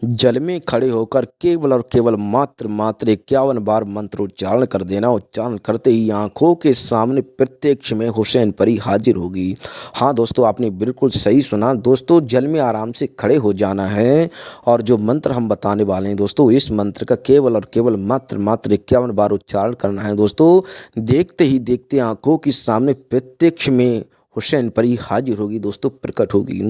जल में खड़े होकर केवल और केवल मात्र 51 बार मंत्र उच्चारण कर देना। उच्चारण करते ही आंखों के सामने प्रत्यक्ष में हुसैन परी हाजिर होगी। हाँ दोस्तों, आपने बिल्कुल सही सुना। दोस्तों, जल में आराम से खड़े हो जाना है और जो मंत्र हम बताने वाले हैं दोस्तों, इस मंत्र का केवल और केवल मात्र 51 बार उच्चारण करना है। दोस्तों, देखते ही देखते आंखों के सामने प्रत्यक्ष में हुसैन परी हाजिर होगी दोस्तों, प्रकट होगी।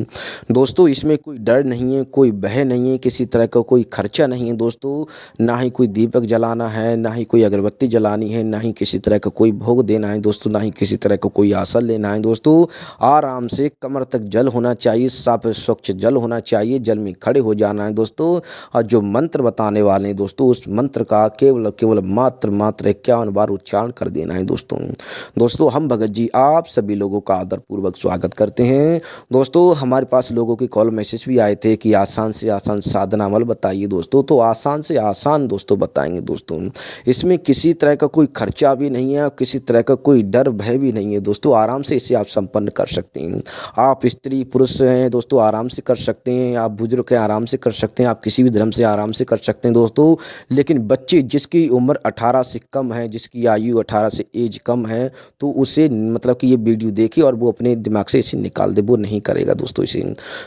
दोस्तों, इसमें कोई डर नहीं है, कोई भय नहीं है, किसी तरह का कोई खर्चा नहीं है दोस्तों। ना ही कोई दीपक जलाना है, ना ही कोई अगरबत्ती जलानी है, ना ही किसी तरह का कोई भोग देना है दोस्तों, ना ही किसी तरह का कोई आसन लेना है दोस्तों। आराम से कमर तक जल होना चाहिए, साफ स्वच्छ जल होना चाहिए। जल में खड़े हो जाना है दोस्तों। और जो मंत्र बताने वाले हैं दोस्तों, उस मंत्र का केवल केवल मात्र 51 बार उच्चारण कर देना है दोस्तों। दोस्तों, हम भगत जी आप सभी लोगों का आदरपूर्वक स्वागत करते हैं। दोस्तों, हमारे पास लोगों के कॉल मैसेज भी आए थे कि आसान से आसान साधना अमल बताइए दोस्तों। तो आसान से आसान दोस्तों बताएंगे दोस्तों। इसमें किसी तरह का कोई खर्चा भी नहीं है, किसी तरह का कोई डर भय भी नहीं है दोस्तों। आराम से इसे आप संपन्न कर सकते हैं। आप स्त्री पुरुष हैं दोस्तों, आराम से कर सकते हैं। आप बुजुर्ग हैं, आराम से कर सकते हैं। आप किसी भी धर्म से आराम से कर सकते हैं दोस्तों। लेकिन बच्चे जिसकी उम्र 18 से कम है, जिसकी आयु 18 से एज कम है, तो उसे मतलब कि ये वीडियो देखे और वो अपने दिमाग से इसे निकाल दे, वो नहीं करेगा दोस्तों इसे।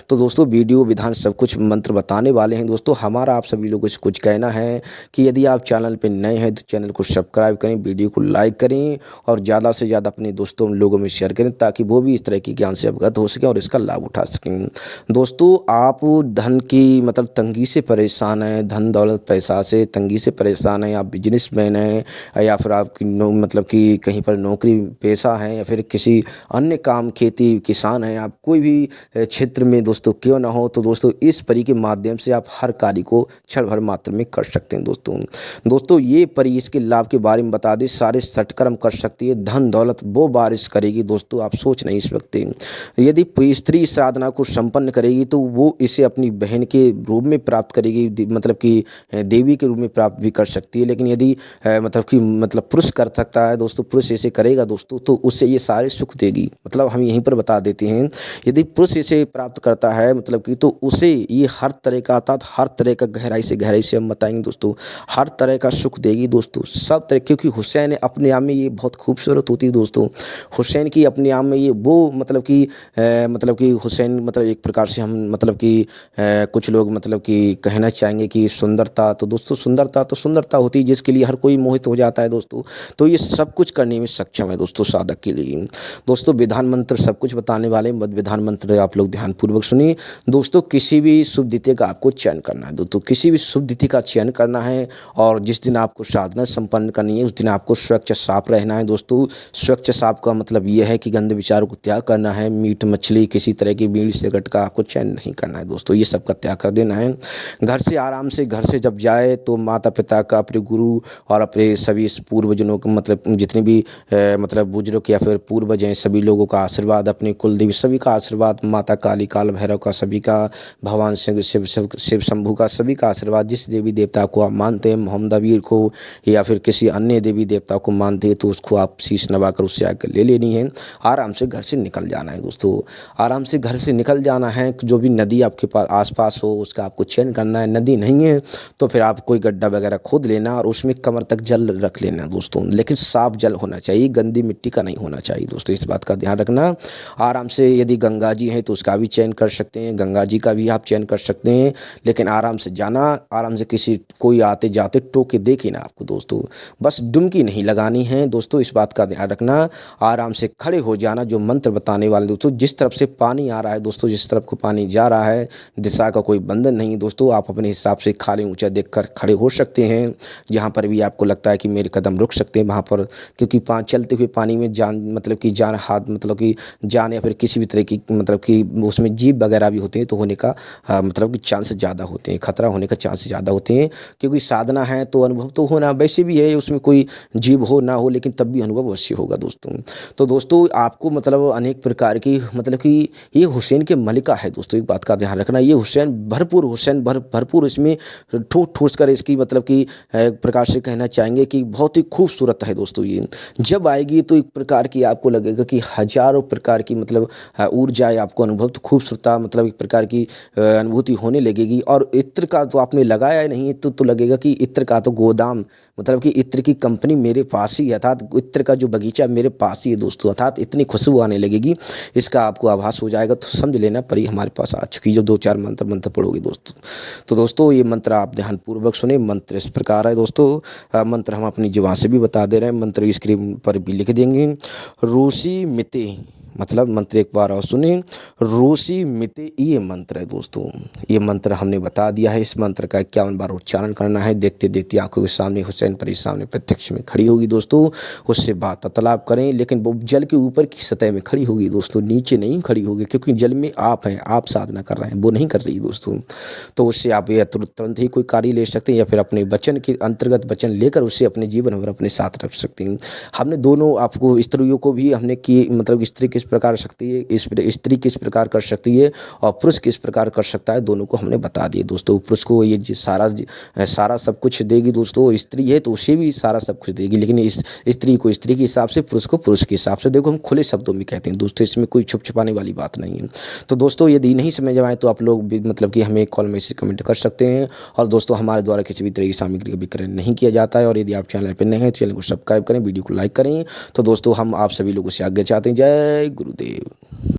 तो दोस्तों, वीडियो विधान सब कुछ मंत्र बताने वाले हैं दोस्तों। हमारा आप सभी लोगों से कुछ कहना है कि यदि आप चैनल पे नए हैं तो चैनल को सब्सक्राइब करें, वीडियो को लाइक करें और ज़्यादा से ज़्यादा अपने दोस्तों लोगों में शेयर करें, ताकि वो भी इस तरह की ज्ञान से अवगत हो सकें और इसका लाभ उठा सकें। दोस्तों, आप धन की मतलब तंगी से परेशान हैं, धन दौलत पैसा से तंगी से परेशान हैं, आप बिजनेसमैन हैं या फिर आपकी मतलब कि कहीं पर नौकरी पेशा है या फिर किसी अन्य काम खेती किसान हैं, आप कोई भी क्षेत्र में दोस्तों क्यों ना हो, तो दोस्तों इस परी के माध्यम से आप हर कार्य को क्षण भर मात्र में कर सकते हैं दोस्तों। ये परी इसके लाभ के बारे में बता दें, सारे सत्कर्म कर सकती है, धन दौलत वो बारिश करेगी दोस्तों, आप सोच नहीं सकते। यदि स्त्री साधना को संपन्न करेगी तो वो इसे अपनी बहन के रूप में प्राप्त करेगी, मतलब कि देवी के रूप में प्राप्त भी कर सकती है। लेकिन यदि मतलब पुरुष कर सकता है दोस्तों, पुरुष इसे करेगा दोस्तों, तो उससे ये सारे सुख देगी। मतलब हम यहीं पर बता देते हैं, यदि पुरुष इसे प्राप्त करता है मतलब कि, तो उसे ये हर तरह का अर्थात हर तरह का गहराई से हम बताएंगे दोस्तों, हर तरह का सुख देगी दोस्तों, सब तरह। क्योंकि हुसैन अपने आप में ये बहुत खूबसूरत होती है दोस्तों। हुसैन की अपने आप में ये वो मतलब कि हुसैन मतलब एक प्रकार से हम मतलब कि कुछ लोग मतलब कि कहना चाहेंगे कि सुंदरता, तो दोस्तों सुंदरता होती है जिसके लिए हर कोई मोहित हो जाता है दोस्तों। तो ये सब कुछ करने में सक्षम है दोस्तों साधक के लिए। दोस्तों, विधान मंत्र सब कुछ बताने वाले हैं, विधान मंत्र आप लोग ध्यानपूर्वक सुनिए दोस्तों। किसी भी शुभ तिथि का आपको चयन करना है दोस्तों, किसी भी शुभ तिथि का चयन करना है और जिस दिन आपको साधना संपन्न करनी है उस दिन आपको स्वच्छ साफ रहना है दोस्तों। स्वच्छ साफ का मतलब ये है कि गंदे विचारों को त्याग करना है। मीट मछली किसी तरह की बीड़ी सिगरेट का आपको चयन नहीं करना है दोस्तों, ये सब का त्याग कर देना है। घर से आराम से घर से जब जाए तो माता पिता का, अपने गुरु और अपने सभी पूर्वजनों का मतलब जितने भी मतलब बुजुर्ग या फिर पूर्वज हैं सभी लोगों का आशीर्वाद, अपने कुल देवी सभी का आशीर्वाद, माता काली, काल भैरव का सभी का, भगवान शिव शंभू का सभी का आशीर्वाद। जिस देवी देवता को आप मानते हैं, मोहम्मद अबीर को या फिर किसी अन्य देवी देवता को मानते हैं, तो उसको आप शीश नवाकर उससे आकर ले लेनी है। आराम से घर से निकल जाना है दोस्तों, आराम से घर से निकल जाना है। जो भी नदी आपके पास आसपास हो उसका आपको चयन करना है। नदी नहीं है तो फिर आप कोई गड्ढा वगैरह खोद लेना और उसमें कमर तक जल रख लेना दोस्तों, लेकिन साफ जल होना चाहिए, गंदी मिट्टी का नहीं होना चाहिए दोस्तों, इस बात का ध्यान रखना। आराम से यदि गंगा जी हैं तो उसका भी चयन कर सकते हैं, गंगा जी का भी आप चयन कर सकते हैं, लेकिन आराम से जाना, आराम से किसी कोई आते जाते टोके देखे ना आपको दोस्तों, बस डुबकी नहीं लगानी है दोस्तों, इस बात का ध्यान रखना। आराम से खड़े हो जाना, जो मंत्र बताने वाले दोस्तों, जिस तरफ से पानी आ रहा है दोस्तों, जिस तरफ को पानी जा रहा है, दिशा का कोई बंधन नहीं दोस्तों, आप अपने हिसाब से खाली ऊंचा देखकर खड़े हो सकते हैं। जहाँ पर भी आपको लगता है कि मेरे कदम रुक सकते हैं वहाँ पर, क्योंकि चलते हुए पानी में जान मतलब कि जान हाथ मतलब कि जान या फिर किसी भी तरह की मतलब कि उसमें जीव वगैरह भी होते हैं तो होने का मतलब कि चांस ज़्यादा होते हैं, खतरा होने का चांस ज़्यादा होते हैं। क्योंकि साधना है तो अनुभव तो होना वैसे भी है, उसमें कोई जीव हो ना हो लेकिन तब भी अनुभव अवश्य होगा दोस्तों। तो दोस्तों, आपको मतलब अनेक प्रकार की मतलब कि ये हुसैन के मलिका है दोस्तों, एक बात का ध्यान रखना। ये हुसैन भरपूर इसमें ठूस कर इसकी मतलब कि एक प्रकार से कहना चाहेंगे कि बहुत ही खूबसूरत है दोस्तों। ये जब आएगी तो एक प्रकार की आपको लगेगा कि चारों प्रकार की मतलब ऊर्जाएँ आपको अनुभव तो खूबसूरता मतलब एक प्रकार की अनुभूति होने लगेगी। और इत्र का तो आपने लगाया ही नहीं तो लगेगा कि इत्र का तो गोदाम मतलब कि इत्र की कंपनी मेरे पास ही है, अर्थात इत्र का जो बगीचा मेरे पास ही है दोस्तों, अर्थात इतनी खुशबू आने लगेगी, इसका आपको आभास हो जाएगा। तो समझ लेना परी हमारे पास आ चुकी है। जब 2-4 मंत्र मंत्र पढ़ोगे दोस्तों। तो दोस्तों ये मंत्र आप ध्यानपूर्वक सुने। मंत्र इस प्रकार है दोस्तों, मंत्र हम अपनी जुबान से भी बता दे रहे हैं, मंत्र स्क्रीन पर भी लिख देंगे। रूसी मिते मतलब मंत्र एक बार और सुने। रूसी मिते ये मंत्र है दोस्तों, ये मंत्र हमने बता दिया है। इस मंत्र का 51 बार उच्चारण करना है। देखते देखते आंखों के सामने हुसैन परी सामने प्रत्यक्ष में खड़ी होगी दोस्तों, उससे वार्तालाप करें, लेकिन वो जल के ऊपर की सतह में खड़ी होगी दोस्तों, नीचे नहीं खड़ी होगी, क्योंकि जल में आप हैं, आप साधना कर रहे हैं, वो नहीं कर रही दोस्तों। तो उससे आप यह तुरंत ही कोई कार्य ले सकते हैं, या फिर अपने वचन के अंतर्गत वचन लेकर उससे अपने जीवन भर अपने साथ रख सकते हैं। हमने दोनों आपको स्त्रियों को भी हमने कि मतलब स्त्री किस प्रकार सकती है, स्त्री किस प्रकार कर सकती है और पुरुष किस प्रकार कर सकता है, दोनों को हमने बता दिए दोस्तों। पुरुष को ये सारा सब कुछ देगी दोस्तों, स्त्री है तो उसे भी सारा सब कुछ देगी, लेकिन इस स्त्री को स्त्री के हिसाब से, पुरुष को पुरुष के हिसाब से। देखो हम खुले शब्दों में कहते हैं दोस्तों, इसमें कोई छुप छुपाने वाली बात नहीं है। तो दोस्तों यदि नहीं समझ आए तो आप लोग भी मतलब कि हमें कॉल में से कमेंट कर सकते हैं। और दोस्तों हमारे द्वारा किसी भी तरह की सामग्री का विक्रय नहीं किया जाता है। और यदि आप चैनल पर नए हैं तो चैनल को सब्सक्राइब करें, वीडियो को लाइक करें। तो दोस्तों हम आप सभी लोगों से आज्ञा चाहते हैं। जय गुरुदेव।